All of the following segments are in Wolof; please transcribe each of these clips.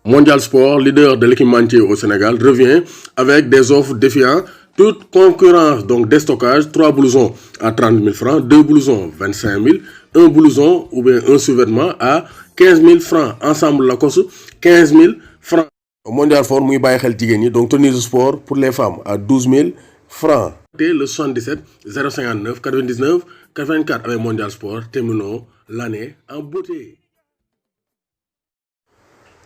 Mondial Sport, leader de l'équipementier au Sénégal, revient avec des offres défiant toute concurrence. Donc, déstockage, 3 blousons à 30 000 francs, 2 blousons 25 000, un blouson ou bien un sous-vêtement à 15 000 francs. Ensemble, la course, 15 000 francs. Mondial Sport, muy bàyyi xel jigéen ñi, donc tenue de sport pour les femmes à 12 000 francs. Le 77 059 99 84 avec Mondial Sport, terminons l'année en beauté.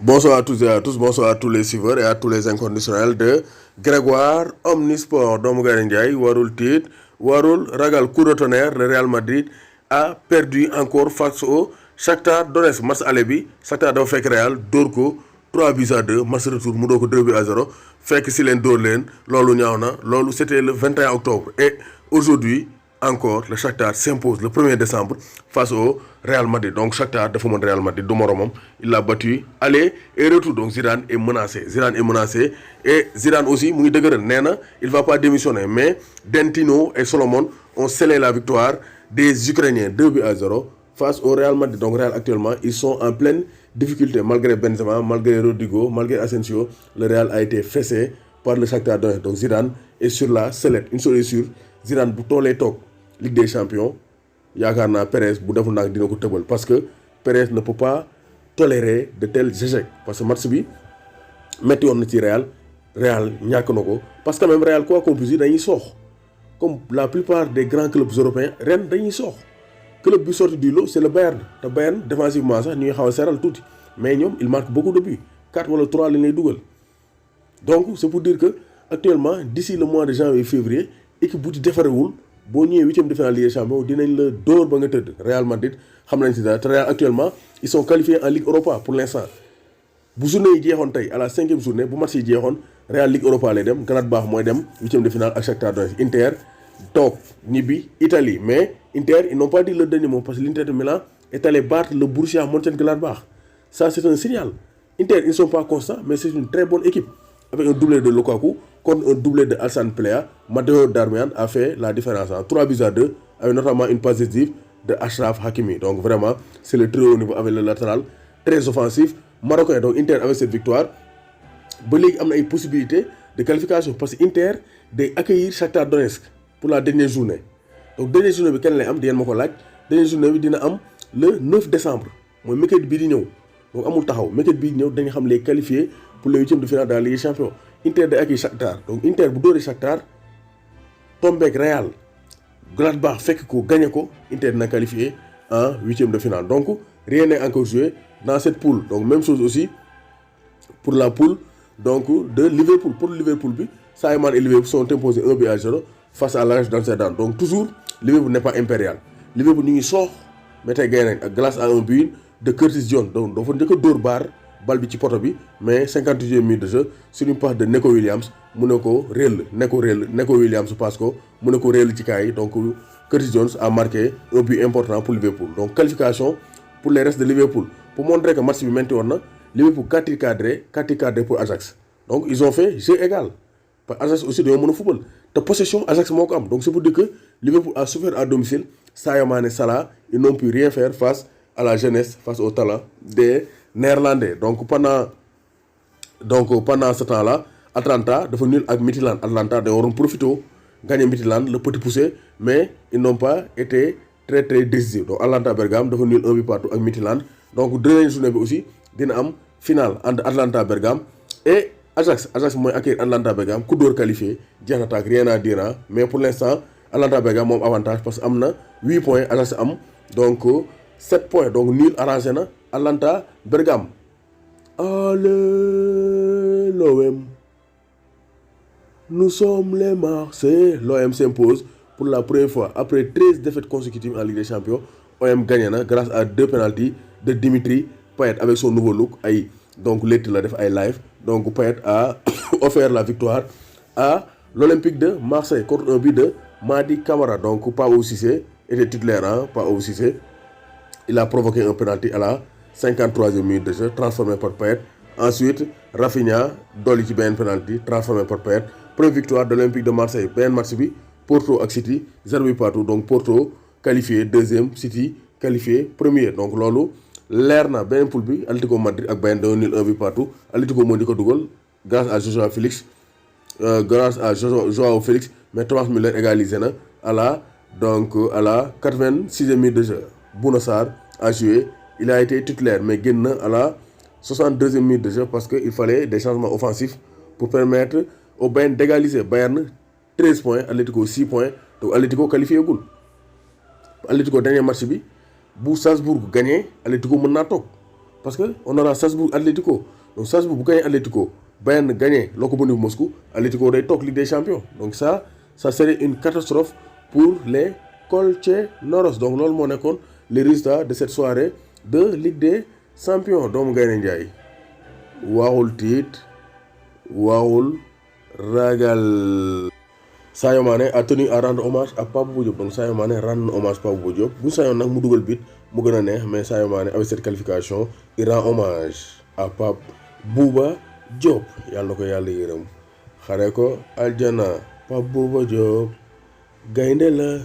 Bonsoir à tous et à tous, bonsoir à tous les suiveurs et à tous les inconditionnels de Grégoire Omnisport. Doomu Gaynde Njaay warul tiit warul ragal, coup de tonnerre, le Real Madrid a perdu encore face au Shakhtar Donetsk. Match aller bi Shakhtar dafa fekk Real dóor ko 3-2, match retour mu dóor ko 2-0, fekk si leen dóor leen, loolu ñaaw na, loolu c'était le 21 octobre et aujourd'hui encore le Shakhtar s'impose le 1er décembre face au Real Madrid. Donc Shakhtar dafa mën Real Madrid du moromam, il l'a battu aller et retour. Donc Zidane est menacé et Zidane aussi mu ngi dëgëral, nee na il va pas démissionner, mais Dentino et Solomon ont scellé la victoire des Ukrainiens 2-0 face au Real Madrid. Donc Real actuellement ils sont en pleine difficulté malgré Benzema, malgré Rodrigo, malgré Asensio. Le Real a été fessé par le Shakhtar Donetsk. Donc Zidane est sur la sellette. Une chose est sûre, Zidane bu toolee toog Ligue des Champions, yaakaar naa Perez bu deful nag dina ko tëbal, parce que Perez ne peut pas tolérer de tels échecs. Parce que match bi metti woon na ci Real ñàkk na ko, parce que même Real quoi qu'on puisse dire dañuy soox comme la plupart des grands clubs européens. Ren dañuy soox. Club bi sorti du lot c'est le Bayern, te Bayern défensivement sax ñu ngi xaw a seral tuuti, mais ñoom il marque beaucoup de buts, 4 wala 3 lañ lay dugal. Donc c'est pour dire que actuellement d'ici le mois de janvier février équipe bu ci defarewul boo ñëwee huitième de finale Ligue des Champions dinañ la dóor ba nga tëdd. Real Madrid xam nañ ci dara te Real actuellement ils sont qualifiés en Ligue Europa pour l'instant. Bu journée yi jeexoon tey à la 5e journée bu match yi jeexoon Real Ligue Europa lay dem, Gladbach mooy dem huitième de finale ak Shakhtar Donetsk. Inter toog ñibbi Italie, mais Inter ils n'ont pas dit le dernier mot parce que l'Inter de Milan est allé battre le Borussia Mönchengladbach. Ça c'est un signal. Inter ils ne sont pas constants, mais c'est une très bonne équipe avec un doublé de Lukaku contre un doublé de Alassane Plea. Matteo Darmian a fait la différence en 3-2 avec notamment une passe décisive de Achraf Hakimi. Donc vraiment c'est le très haut niveau avec le latéral très offensif marocain. Donc Inter avec cette victoire ba léegi am na ay possibilités de qualification parce que Inter day accueillir Shakhtar Donetsk pour la dernière journée. Donc dernière journée bi kenn lay am di ngeen ma ko laaj. Dernière journée bi dina am le 9 décembre mooy mercredi bii di ñëw. Donc amul taxaw, mercredi bii di ñëw dañu xam les qualifiés pour les huitièmes de finale de la Ligue des Champions. Inter day accueillir Shakhtar. Donc Inter bu dóoree Shakhtar tombeek Real Gladbach fekk ko gagné ko, Inter dina qualifié en huitième de finale. Donc rien n'est encore joué dans cette poule. Donc même chose aussi pour la poule donc de Liverpool. Pour Liverpool bi, Saïman et Liverpool sont imposés 1-0 face à l'Ajax d'Amsterdam. Donc toujours Liverpool n'est pas impérial. Liverpool ñu ngi soox mais tey gagné nañ ak grâce à un but de Curtis Jones. Donc dafa njëkk a dóor baar bal bi ci poto bi, mais 58e minute de jeu sur une passe de Neco Williams mu ne ko réel Neco Williams passe ko mu ne ko réel ci kaay. Donc Curtis Jones a marqué un but important pour Liverpool. Donc qualification pour les restes de Liverpool pour montrer que match bi metti woon na. Liverpool 4 cadré pour Ajax. Donc ils ont fait jeu égal. Parce que Ajax aussi dañoo mën a football te possession Ajax moo ko am. Donc c'est pour dire que Liverpool a souffert à domicile. Sadio Mané, Salah, ils n'ont pu rien faire face à la jeunesse, face au talent des Néerlandais. Donc pendant ce temps-là, Atlanta dafa nul ak Midtjylland. Atlanta dañoo waroon profité gagner Midtjylland, le petit poussé, mais ils n'ont pas été très décisifs. Donc Atlanta Bergame dafa nul 1 but partout ak Midtjylland. Donc deuxième journée bi aussi dina am finale entre Atlanta Bergame et Ajax mooy accueillir Atlanta Bergame ku dóor qualifié jeex na tàkk, rien à dire. Mais pour l'instant Atlanta Bergame moom avantage parce que am na 8 points, Ajax am donc 7 points. Donc nul arrangé na Atlanta Bergame. Allez l'OM, nous sommes les Marseillais. L'OM s'impose pour la première fois après 13 défaites consécutives en Ligue des Champions. OM gagné na grâce à 2 pénaltys de Dimitri Payet avec son nouveau look. Donc l'été la def ay live. Donc Payet a offert la victoire à l'Olympique de Marseille contre un but de Madi Camara. Donc Pape Cissé était titulaire. Pape Cissé, il a provoqué un penalty à la 53e minute de jeu, transformé par Payet. Ensuite Rafinha dolli ci benn penalty transformé par Payet. Première victoire de l'Olympique de Marseille. Beneen match bi Porto ak City 0 but partout. Donc Porto qualifié deuxième, City qualifié premier. Donc loolu leer na beneen poule bi Atlético Madrid ak Bayern dañoo nul 1 but partout. Atlético moo di ko dugal grâce à Joao Félix mais Thomas Müller égalisé na à la 86e minute de jeu. Bouna Sarr a joué, il a été titulaire mais génn na à la 62e minute de jeu parce que il fallait des changements offensifs pour permettre au Bayern d'égaliser. Bayern 13 points, Atlético 6 points, donc Atlético qualifié gul. Atlético dernier match bi bu Salzbourg gagné Atlético mën naa toog parce que on aura Salzbourg Atlético, donc Salzbourg bu gagné Atlético Bayern gagné Lokomotiv Moscou, Atlético day toog Ligue des Champions, donc ça serait une catastrophe pour les colchoneros. Donc loolu moo nekkoon les résultats de cette soirée de Ligue des Champions. doomu Gaynde Njaay waxul tiit waxul ragal. Sadio Mané a tenu à rendre hommage à Pape Bouba Diop, donc Sadio Mané rend hommage Pape Bouba Diop bu sañoon nag mu dugal bit mu gën a neex, mais Sadio Mané avec cette qualification il rend hommage à Pape Bouba Diop. yàlla na ko yàlla yërëm xare ko aljana. Pape Bouba Diop gaynde la.